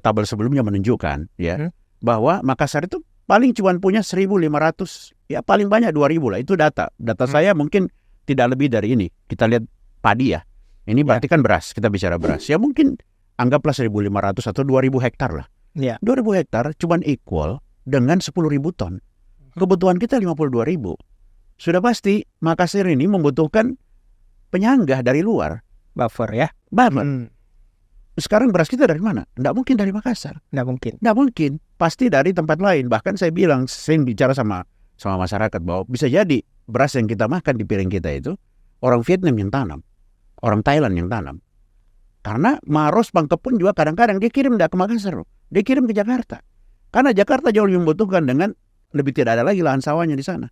tabel sebelumnya menunjukkan ya bahwa Makassar itu paling cuma punya 1.500, ya paling banyak 2.000 lah. Itu data saya mungkin tidak lebih dari ini. Kita lihat padi ya. Ini berarti kan beras, kita bicara beras. Ya mungkin anggaplah 1.500 atau 2.000 hektar lah. 2.000 hektar cuma equal dengan 10.000 ton. Kebutuhan kita 52.000. Sudah pasti Makassar ini membutuhkan penyanggah dari luar. Buffer ya. Buffer. Sekarang beras kita dari mana? Nggak mungkin dari Makassar. Nggak mungkin. Nggak mungkin. Pasti dari tempat lain. Bahkan saya bilang, sering bicara sama masyarakat bahwa bisa jadi beras yang kita makan di piring kita itu orang Vietnam yang tanam, orang Thailand yang tanam. Karena Maros Pangkep pun juga kadang-kadang dia kirim nggak ke Makassar, dia kirim ke Jakarta. Karena Jakarta jauh lebih membutuhkan dengan lebih tidak ada lagi lahan sawahnya di sana.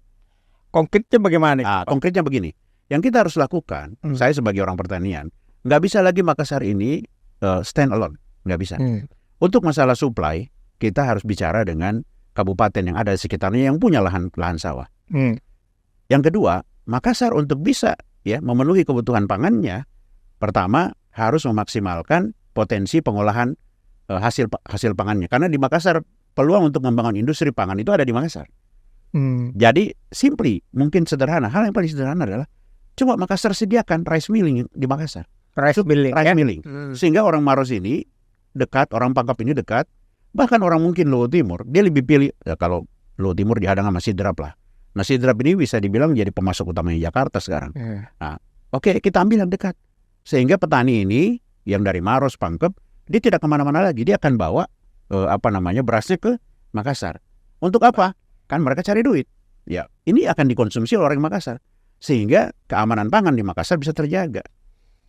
Konkretnya bagaimana? Konkretnya begini, yang kita harus lakukan, saya sebagai orang pertanian, nggak bisa lagi Makassar ini stand alone, nggak bisa. Untuk masalah supply, kita harus bicara dengan kabupaten yang ada di sekitarnya yang punya lahan sawah. Yang kedua, Makassar untuk bisa ya memenuhi kebutuhan pangannya, pertama harus memaksimalkan potensi pengolahan hasil pangannya. Karena di Makassar peluang untuk membangun industri pangan itu ada di Makassar. Jadi mungkin sederhana. Hal yang paling sederhana adalah coba Makassar sediakan rice milling di Makassar. Rice milling. Sehingga orang Maros ini dekat, orang Pangkep ini dekat. Bahkan orang mungkin Luwu Timur, dia lebih pilih, ya kalau Luwu Timur dihadang sama Sidrap lah. Nah Sidrap ini bisa dibilang jadi pemasok utamanya Jakarta sekarang. Nah, oke, kita ambil yang dekat. Sehingga petani ini yang dari Maros, Pangkep, dia tidak kemana-mana lagi. Dia akan bawa berasnya ke Makassar. Untuk apa? Kan mereka cari duit. Ya, ini akan dikonsumsi oleh orang Makassar. Sehingga keamanan pangan di Makassar bisa terjaga.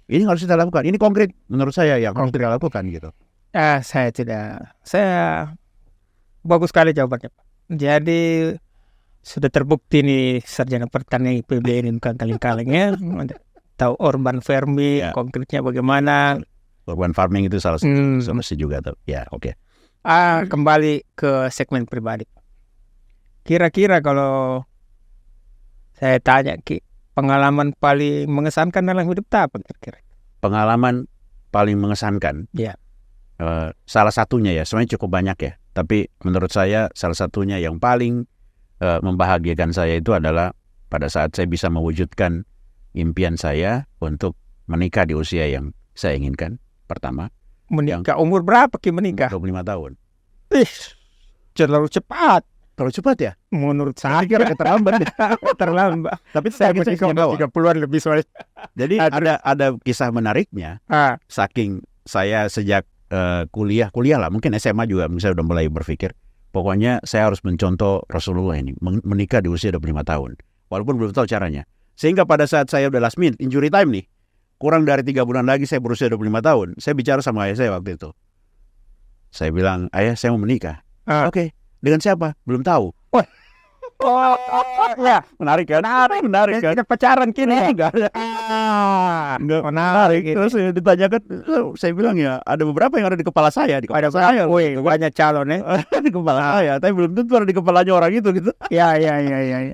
Ini harus kita lakukan. Ini konkret menurut saya yang harus kita lakukan gitu. Saya bagus sekali jawabannya, Pak. Jadi sudah terbukti nih sarjana pertanian IPB ini bukan kaleng-kaleng ya. Tahu urban farming, konkretnya bagaimana. Urban farming itu salah satu solusi juga tuh. Ya, oke. Kembali ke segmen pribadi. Kira-kira kalau saya tanya, Ki, pengalaman paling mengesankan dalam hidup apa kira-kira? Pengalaman paling mengesankan? Ya. Salah satunya ya, sebenarnya cukup banyak ya. Tapi menurut saya salah satunya yang paling membahagiakan saya itu adalah pada saat saya bisa mewujudkan impian saya untuk menikah di usia yang saya inginkan. Pertama. Menikah umur berapa Ki menikah? 25 tahun. Terlalu cepat. Terlalu cepat ya? Menurut saya kira terlambat. Terlambat. Tapi saya menikah 30-an lebih soalnya. Jadi ada kisah menariknya. Saking saya sejak kuliah lah, mungkin SMA juga saya udah mulai berpikir, pokoknya saya harus mencontoh Rasulullah ini, menikah di usia 25 tahun. Walaupun belum tahu caranya. Sehingga pada saat saya udah last minute, injury time nih, kurang dari 3 bulan lagi saya berusia 25 tahun, saya bicara sama ayah saya waktu itu. Saya bilang, ayah saya mau menikah. Oke. Dengan siapa? Belum tahu. Ya, menarik kan? Menarik kan? Kita pacaran kini. Enggak ada. Menarik. Terus ditanyakan, saya bilang ya ada beberapa yang ada di kepala saya. Di kepala saya. Banyak calon ya. Di kepala saya, tapi belum tentu ada di kepalanya orang itu gitu. Ya.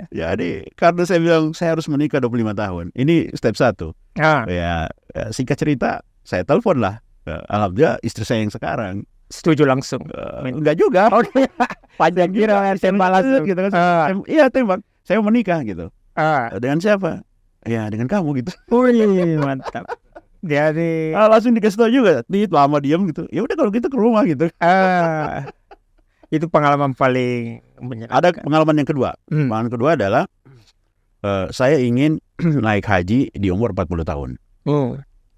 Jadi karena saya bilang saya harus menikah 25 tahun. Ini step 1. Ya, singkat cerita, saya telepon lah. Alhamdulillah istri saya yang sekarang setuju langsung. Enggak juga. Panjang kira tembak langsung gitu kan. Iya tembak. Saya mau menikah gitu. Dengan siapa? Ya dengan kamu gitu. Wih, mantap. Jadi langsung dikasih tahu juga. Lama diam gitu. Ya udah kalau gitu ke rumah gitu. Itu pengalaman paling menyenangkan. Ada pengalaman yang kedua. Pengalaman kedua adalah saya ingin naik haji di umur 40 tahun.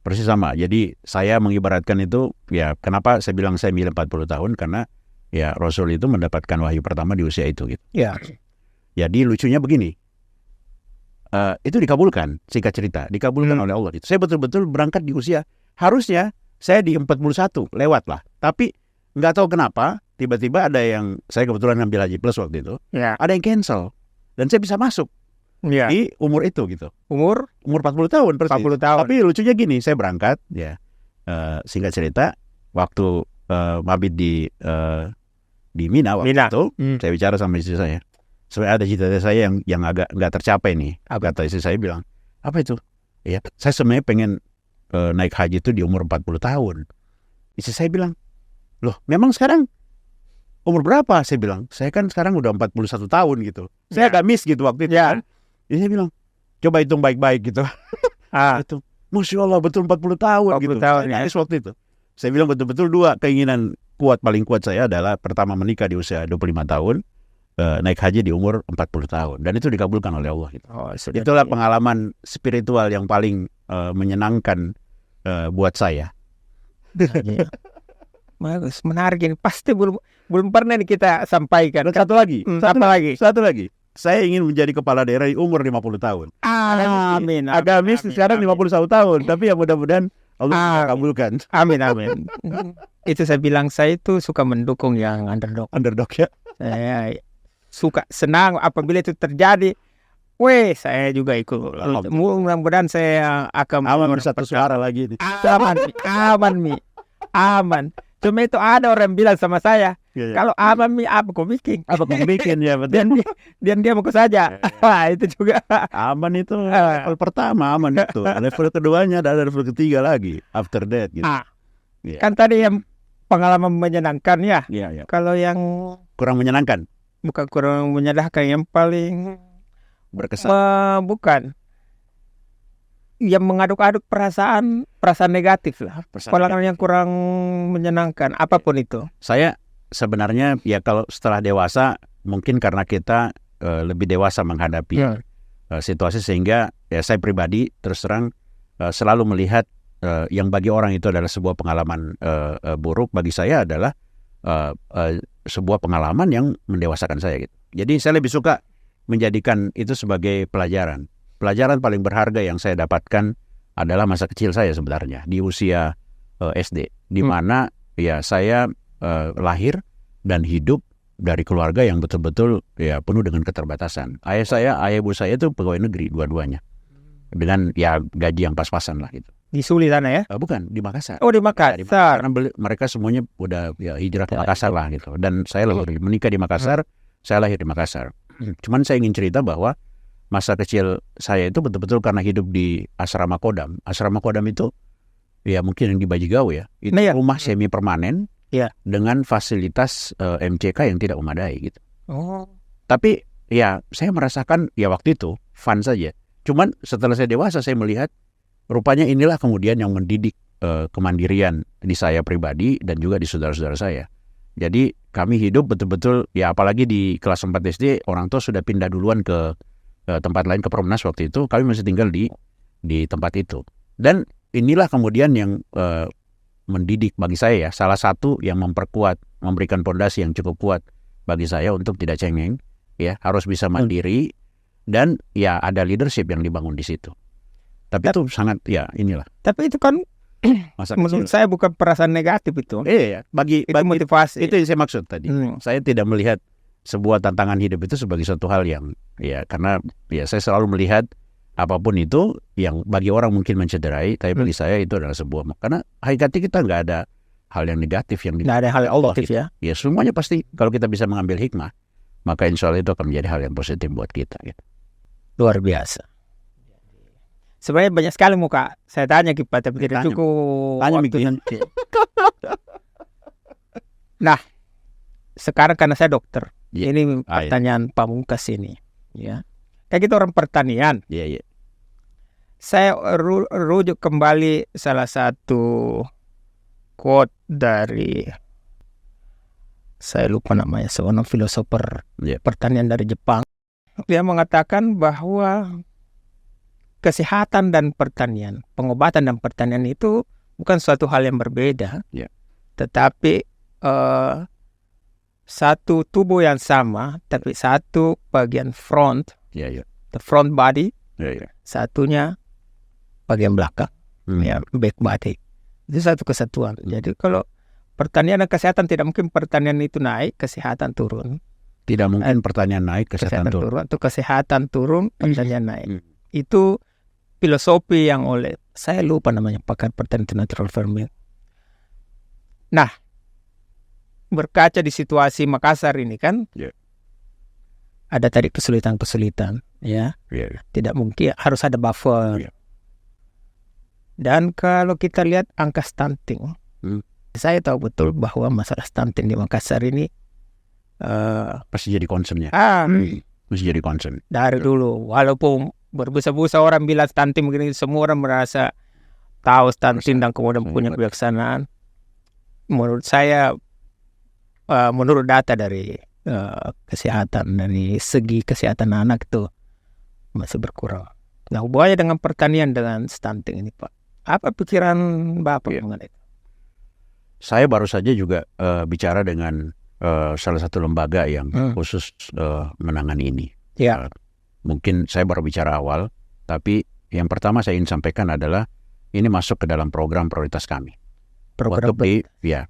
Persis sama. Jadi saya mengibaratkan itu, ya kenapa saya bilang saya milih 40 tahun, karena ya Rasul itu mendapatkan wahyu pertama di usia itu gitu. Ya. Jadi lucunya begini, itu dikabulkan, singkat cerita, dikabulkan oleh Allah. Saya betul-betul berangkat di usia, harusnya saya di 41 lewat lah. Tapi nggak tahu kenapa, tiba-tiba ada yang, saya kebetulan ngambil haji plus waktu itu, ada yang cancel. Dan saya bisa masuk di umur itu gitu. Umur 40 tahun persis. 40 tahun. Tapi lucunya gini, saya berangkat, ya singkat cerita, waktu mabit di Mina waktu itu, saya bicara sama istri saya. Sebenarnya ada cita-cita saya yang agak nggak tercapai nih. Kata istri saya bilang, apa itu? Ya, saya sebenarnya pengen naik haji itu di umur 40 tahun. Istri saya bilang, loh memang sekarang umur berapa? Saya bilang, saya kan sekarang udah 41 tahun gitu. Saya agak miss gitu waktu itu kan. Jadi saya bilang, coba hitung baik-baik gitu. Itu, Masya Allah betul 40 tahun 40 gitu. tahun, Saya nangis waktu itu. Saya bilang betul-betul dua keinginan paling kuat saya adalah pertama menikah di usia 25 tahun. Naik haji di umur 40 tahun. Dan itu dikabulkan oleh Allah gitu. Itulah pengalaman spiritual yang paling menyenangkan buat saya. Bagus, menarik ini. Pasti belum pernah kita sampaikan. Dan satu lagi. Saya ingin menjadi kepala daerah di umur 50 tahun. Amin. Agak miss sekarang 51 tahun. Tapi ya mudah-mudahan Allah kabulkan. Amin. Itu saya bilang, saya itu suka mendukung yang underdog. Underdog ya. Saya suka senang apabila itu terjadi. Saya juga ikut. Mudah-mudahan saya akan bersatu suara lagi. Aman. Cuma itu ada orang bilang sama saya, kalau aman mi apa kau bikin? Ya betul. Dan dia mau saja. Itu juga aman itu level pertama aman itu. Level keduanya ada level ketiga lagi. After that gitu. Kan tadi yang pengalaman menyenangkan ya. Kalau yang kurang menyenangkan. Bukan kurang menyenangkan, yang paling berkesan. Bukan. Yang mengaduk-aduk perasaan negatif lah. Pengalaman yang kurang menyenangkan, apapun itu. Saya sebenarnya ya kalau setelah dewasa, mungkin karena kita lebih dewasa menghadapi situasi, sehingga ya saya pribadi terus terang selalu melihat yang bagi orang itu adalah sebuah pengalaman buruk, bagi saya adalah sebuah pengalaman yang mendewasakan saya gitu. Jadi saya lebih suka menjadikan itu sebagai pelajaran. Pelajaran paling berharga yang saya dapatkan adalah masa kecil saya sebenarnya di usia SD, di mana ya saya lahir dan hidup dari keluarga yang betul-betul ya penuh dengan keterbatasan. Ayah ibu saya itu pegawai negeri dua-duanya, dengan ya gaji yang pas-pasan lah gitu. Di Suli sana ya? Bukan, di Makassar. Oh, di Makassar. Karena mereka semuanya udah ya hijrah ke Makassar lah gitu. Dan saya menikah di Makassar, saya lahir di Makassar. Cuman saya ingin cerita bahwa masa kecil saya itu betul-betul karena hidup di asrama Kodam. Asrama Kodam itu ya mungkin yang di Bajigau ya. Itu rumah semi permanen dengan fasilitas MCK yang tidak memadai gitu. Tapi ya saya merasakan ya waktu itu fun saja. Cuman setelah saya dewasa saya melihat rupanya inilah kemudian yang mendidik kemandirian di saya pribadi dan juga di saudara-saudara saya. Jadi kami hidup betul-betul ya, apalagi di kelas 4 SD orang tua sudah pindah duluan ke tempat lain, ke Perumnas waktu itu. Kami masih tinggal di tempat itu. Dan inilah kemudian yang mendidik bagi saya ya, salah satu yang memberikan fondasi yang cukup kuat bagi saya untuk tidak cengeng ya, harus bisa mandiri dan ya ada leadership yang dibangun di situ. Tapi itu sangat ya inilah. Tapi itu kan menurut saya bukan perasaan negatif itu. Bagi motivasi. Itu yang saya maksud tadi. Saya tidak melihat sebuah tantangan hidup itu sebagai suatu hal yang ya, karena ya saya selalu melihat apapun itu yang bagi orang mungkin mencederai, tapi bagi saya itu adalah sebuah, karena hakikatnya kita nggak ada hal yang negatif yang nggak ada hal yang negatif ya. Ya semuanya pasti kalau kita bisa mengambil hikmah, maka insya Allah itu akan menjadi hal yang positif buat kita gitu. Luar biasa. Sebenarnya banyak sekali muka saya tanya kita, tapi tidak cukup. Tanya mikir. Nah, sekarang karena saya dokter, ini pertanyaan pamungkas ini, ya. Kayak kita orang pertanian. Saya rujuk kembali salah satu quote dari, saya lupa namanya, seorang filosofer pertanian dari Jepang. Dia mengatakan bahwa kesehatan dan pertanian, pengobatan dan pertanian itu bukan suatu hal yang berbeda, tetapi satu tubuh yang sama, tapi satu bagian front, the front body Iya. satunya bagian belakang, Ya. back body. Itu satu kesatuan. Jadi kalau pertanian dan kesehatan tidak mungkin pertanian itu naik, kesehatan turun. Tidak mungkin pertanian naik, kesehatan turun. turun atau kesehatan turun, pertanian naik. Hmm. Itu filosofi yang oleh saya lupa namanya pakar pertanian natural farming. Nah, berkaca di situasi Makassar ini kan, Ya. ada tadi kesulitan-kesulitan, ya. Iya. Tidak mungkin, harus ada buffer. Ya. Dan kalau kita lihat angka stunting, saya tahu betul bahwa masalah stunting di Makassar ini Pasti jadi concern ya. Mesti jadi concern. dari dulu, walaupun berbusa-busa orang bilang stunting begini, semua orang merasa tahu stunting dan kemudian punya kebijaksanaan. Menurut saya, menurut data dari kesehatan, dari segi kesehatan anak itu masih berkurang. Nah, hubungannya dengan pertanian dengan stunting ini, Pak, apa pikiran Bapak mengenai itu? Saya baru saja juga bicara dengan salah satu lembaga yang khusus menangani ini. Ya. Mungkin saya baru bicara awal, tapi yang pertama saya ingin sampaikan adalah ini masuk ke dalam program prioritas kami.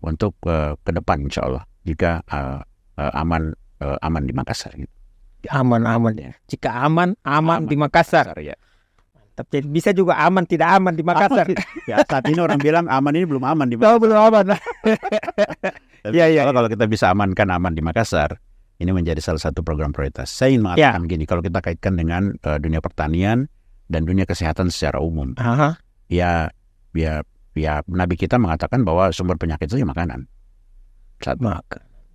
Untuk ke depan insya Allah jika aman di Makassar. Aman ya. Jika aman di Makassar. Ya. Tapi bisa juga aman tidak aman di Makassar. Ya, saat ini orang bilang aman ini belum aman di Makassar. Belum aman. Kalau kita bisa amankan aman di Makassar, ini menjadi salah satu program prioritas. Saya ingin mengatakan gini, kalau kita kaitkan dengan dunia pertanian dan dunia kesehatan secara umum, ya Nabi kita mengatakan bahwa sumber penyakit itu makanan.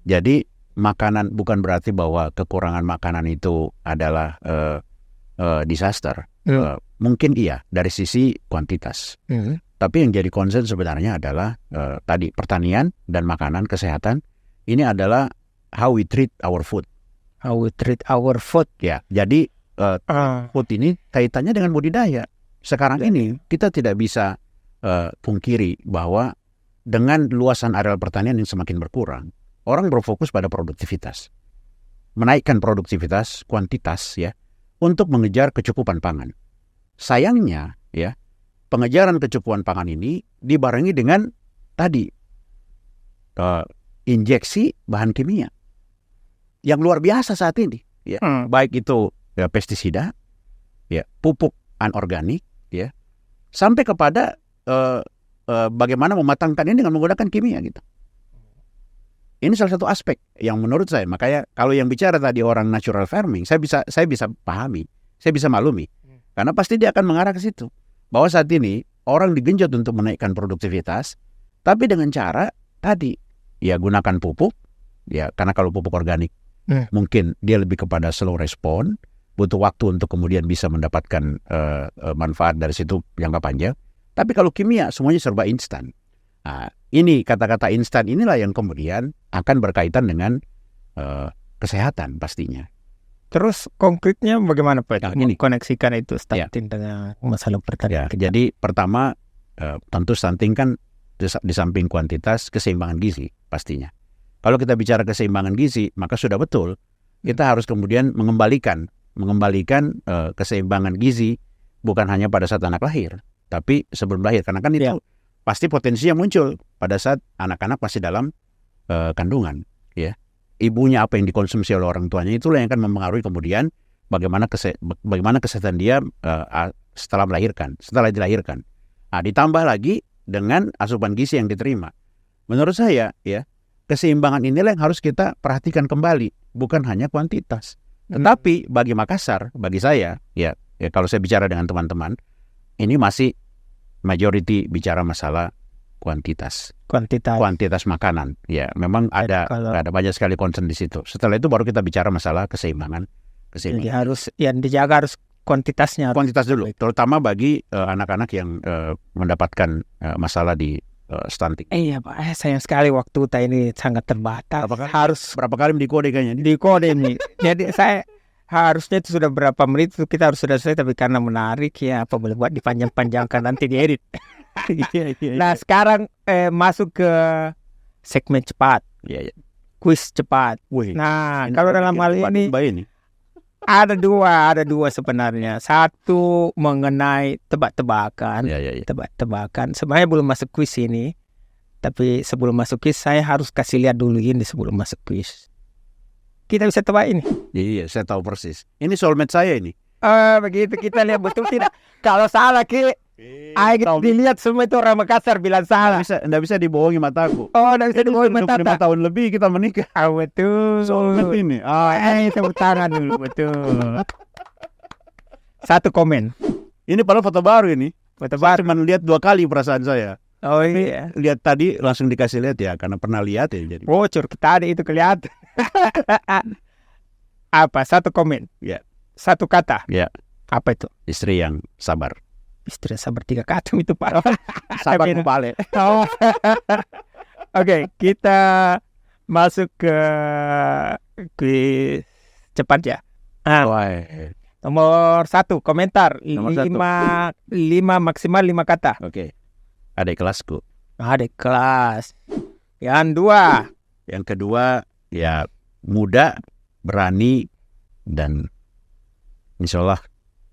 Jadi makanan bukan berarti bahwa kekurangan makanan itu adalah disaster. Mungkin iya dari sisi kuantitas. Tapi yang jadi concern sebenarnya adalah tadi pertanian dan makanan kesehatan. Ini adalah how we treat our food. Ya, jadi food ini kaitannya dengan budidaya. Sekarang ini kita tidak bisa pungkiri bahwa dengan luasan areal pertanian yang semakin berkurang, orang berfokus pada produktivitas, menaikkan produktivitas, kuantitas ya, untuk mengejar kecukupan pangan. Sayangnya ya, pengejaran kecukupan pangan ini dibarengi dengan tadi injeksi bahan kimia yang luar biasa saat ini, ya. Baik itu pestisida, ya, pupuk anorganik, ya, sampai kepada bagaimana mematangkan ini dengan menggunakan kimia gitu. Ini salah satu aspek yang menurut saya, makanya kalau yang bicara tadi orang natural farming, saya bisa pahami, saya bisa maklumi, karena pasti dia akan mengarah ke situ. Bahwa saat ini orang digenjot untuk menaikkan produktivitas, tapi dengan cara tadi, ya gunakan pupuk, ya karena kalau pupuk organik mungkin dia lebih kepada slow respon, butuh waktu untuk kemudian bisa mendapatkan manfaat dari situ jangka panjang. Tapi kalau kimia semuanya serba instan. Nah, ini kata-kata instan inilah yang kemudian akan berkaitan dengan kesehatan pastinya. Terus konkretnya bagaimana Pak? Ini koneksikan itu stunting dengan masalah pertanian. Ya, jadi pertama tentu stunting kan di samping kuantitas keseimbangan gizi pastinya. Kalau kita bicara keseimbangan gizi, maka sudah betul kita harus kemudian mengembalikan keseimbangan gizi bukan hanya pada saat anak lahir, tapi sebelum lahir, karena kan itu pasti potensinya muncul pada saat anak-anak masih dalam kandungan, ya. Ibunya apa yang dikonsumsi oleh orang tuanya itulah yang akan mempengaruhi kemudian bagaimana kesehatan dia setelah dilahirkan. Nah, ditambah lagi dengan asupan gizi yang diterima. Menurut saya, ya, keseimbangan inilah yang harus kita perhatikan kembali, bukan hanya kuantitas. Tetapi bagi Makassar, bagi saya, ya kalau saya bicara dengan teman-teman, ini masih majority bicara masalah kuantitas makanan. Ya, memang ada banyak sekali concern di situ. Setelah itu baru kita bicara masalah keseimbangan. Jadi harus yang dijaga harus kuantitasnya. Kuantitas dulu, terutama bagi anak-anak yang mendapatkan masalah di stunting. Iya Pak, sayang sekali waktu kita ini sangat terbatas. Berapa kali dikode kayaknya? Dikode nih. Jadi saya harusnya itu sudah berapa menit itu kita harus sudah selesai, tapi karena menarik ya apa boleh buat dipanjang-panjangkan nanti diedit. Nah sekarang masuk ke segmen cepat, kuis cepat. Wih, nah kalau dalam hal ini Ada dua sebenarnya. Satu mengenai tebak-tebakan. Ya. Tebak-tebakan. Sebenarnya belum masuk kuis ini. Tapi sebelum masuk kuis, saya harus kasih lihat dulu ini sebelum masuk kuis. Kita bisa tebak ini. Iya, saya tahu persis. Ini soulmate saya ini. Begitu kita lihat betul tidak. Kalau salah ayo dilihat semua itu orang Makassar bilang salah. Nggak bisa dibohongi mataku. Oh, nggak bisa dibohongi mata. 25 tahun lebih kita menikah. Betul. Soulmate ini. Tepuk tangan dulu, betul. Satu komen. Ini padahal foto baru ini. Foto Saya baru. cuma lihat 2 kali perasaan saya. Oh iya. Lihat tadi langsung dikasih lihat ya, karena pernah lihat ya. Jadi Bocor kita ada itu kelihatan. Apa? Satu komen. Ya. Satu kata. Ya. Apa itu? Istri yang sabar. Istri sabar 3 kata itu Pak. Sabar Tapi- kupale. Oh. Oke, kita masuk ke kuis cepat ya. Wah. Nomor 1 komentar. Nomor 1. 5 maksimal 5 kata. Oke. Adik kelasku. Ada kelas. Yang 2. Yang kedua ya muda, berani, dan insya Allah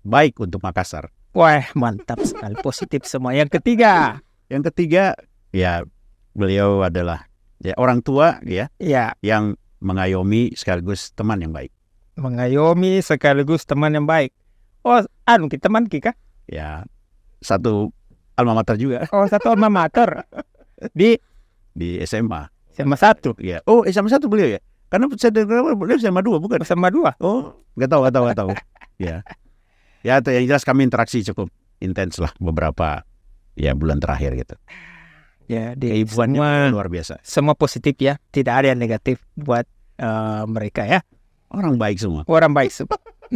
baik untuk Makassar. Wah, mantap sekali. Positif semua. Yang ketiga. Yang ketiga ya beliau adalah ya orang tua ya Ya, yang mengayomi sekaligus teman yang baik. mengayomi sekaligus teman yang baik. Oh, kita teman Kika? Ya satu alma mater juga Oh, satu alma mater. Di di SMA. SMA 1. Ya. Oh, SMA 1 beliau ya. Karena saya dengar beliau SMA 2 bukan? SMA 2. Oh, nggak tahu. Ya. Ya, yang jelas kami interaksi cukup intens lah beberapa ya bulan terakhir gitu. Ya, di Keibuannya semua, luar biasa. semua positif ya. Tidak ada yang negatif buat mereka ya. Orang baik semua. Orang baik.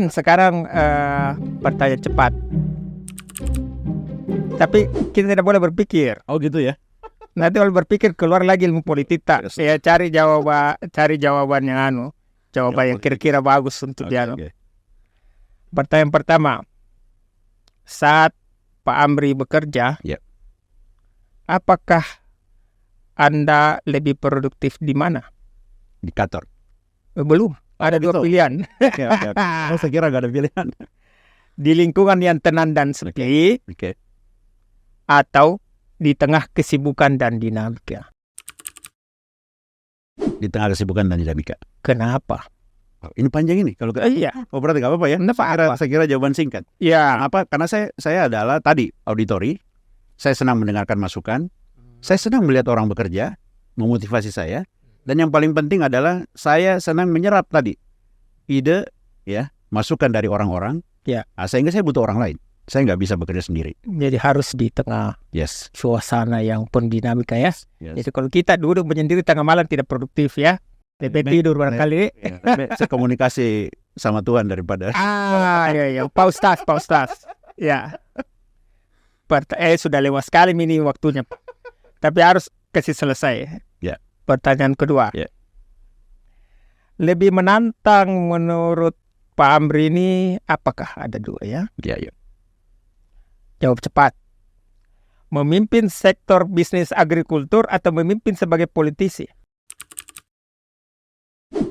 Sekarang pertanyaan cepat. Tapi kita tidak boleh berpikir. Oh gitu ya. Nanti kalau berpikir keluar lagi ilmu politik tak. Yes. Ya cari jawaban yang jawaban yang kira-kira bagus untuk dia. Oke. Pertanyaan pertama. Saat Pak Amri bekerja, Ya. apakah Anda lebih produktif di mana? Di kantor. Belum. Ada dua gitu. pilihan. Oke. Oh, saya kira nggak ada pilihan. Di lingkungan yang tenang dan sepi, Oke. atau di tengah kesibukan dan dinamika. Di tengah kesibukan dan dinamika. Kenapa? Oh, ini panjang ini kalau Iya. oh berarti nggak apa-apa ya. Kenapa? Saya kira jawaban singkat. Ya. Apa? Karena saya adalah tadi auditori. Saya senang mendengarkan masukan. Saya senang melihat orang bekerja, memotivasi saya. Dan yang paling penting adalah saya senang menyerap tadi ide, ya, masukan dari orang-orang. Ya. Sehingga saya butuh orang lain. Saya nggak bisa bekerja sendiri. Jadi harus di tengah Yes. suasana yang penuh dinamika ya. Yes. Jadi kalau kita duduk menyendiri tengah malam tidak produktif ya. Lebih tidur barangkali. Ya, saya komunikasi sama Tuhan daripada. Iya. Pak Ustaz. Ya. Sudah lewat sekali ini waktunya. Tapi harus kasih selesai. Ya. Pertanyaan kedua. Ya. Lebih menantang menurut Pak Amri ini apakah? Ada dua ya. Ya. Jawab cepat. Memimpin sektor bisnis agrikultur atau memimpin sebagai politisi?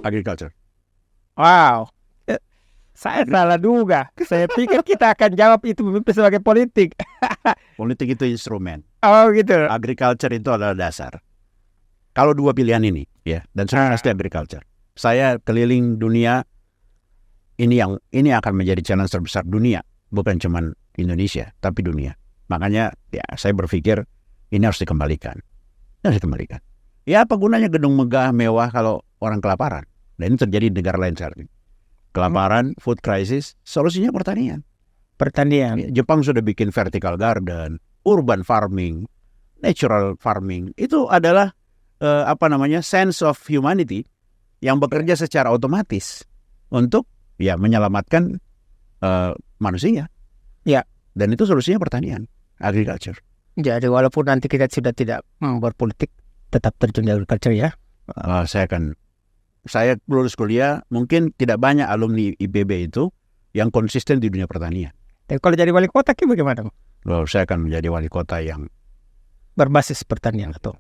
Agriculture. Wow. Saya salah duga. Saya pikir kita akan jawab itu memimpin sebagai politik. Politik itu instrumen. Oh gitu. Agriculture itu adalah dasar. Kalau dua pilihan ini, ya, dan saya pasti agriculture. Saya keliling dunia. Ini akan menjadi challenge terbesar dunia, bukan cuma Indonesia, tapi dunia. Makanya, ya, saya berpikir ini harus dikembalikan. Ya, apa gunanya gedung megah mewah kalau orang kelaparan? Dan ini terjadi di negara lain sekarang. Kelaparan, food crisis, solusinya pertanian. Pertanian. Jepang sudah bikin vertical garden, urban farming, natural farming. Itu adalah sense of humanity yang bekerja secara otomatis untuk ya menyelamatkan manusia. Ya. Dan itu solusinya pertanian, agriculture. Jadi walaupun nanti kita sudah tidak berpolitik, tetap terjun di agriculture ya. Saya lulus kuliah, mungkin tidak banyak alumni IPB itu yang konsisten di dunia pertanian. Tapi kalau jadi wali kota bagaimana? Saya akan menjadi wali kota yang Berbasis pertanian atau?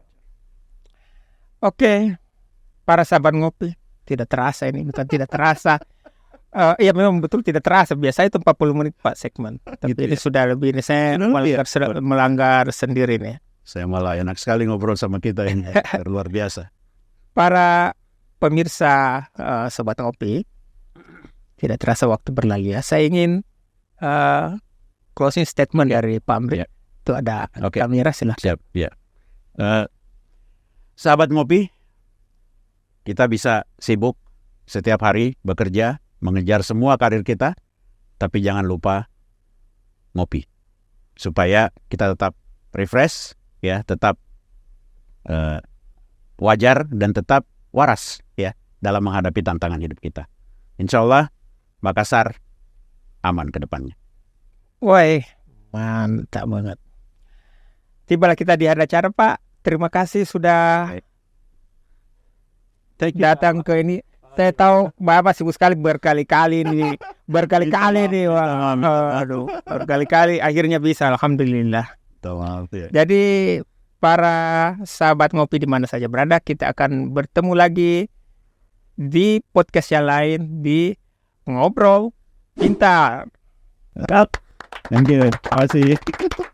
Oke, para sahabat ngopi, tidak terasa ini, bukan tidak terasa. Iya memang betul tidak terasa. Biasanya itu 40 menit Pak segmen. Tapi Gitu ini ya? sudah lebih. Ini saya melanggar sendiri nih. Saya malah enak sekali ngobrol sama kita ini. Luar biasa. Para pemirsa Sobat Ngopi, tidak terasa waktu berlalu ya. Saya ingin closing statement dari Pak Amri. Ya. Itu ada Oke. kamera, silahkan. Siap, ya. Sahabat ngopi, kita bisa sibuk setiap hari bekerja, mengejar semua karir kita, tapi jangan lupa ngopi. Supaya kita tetap refresh, ya, tetap wajar dan tetap waras ya dalam menghadapi tantangan hidup kita. Insya Allah Makassar aman ke depannya. Woi, mantap banget. Tibalah kita di akhir acara Pak. Terima kasih sudah datang ke ini. Saya tahu Bapak sibuk sekali berkali-kali nih. Wah, aduh, berkali-kali akhirnya bisa, alhamdulillah. Jadi para sahabat ngopi di mana saja berada, kita akan bertemu lagi di podcast yang lain di Ngobrol Pintar. Thank you. Terima kasih.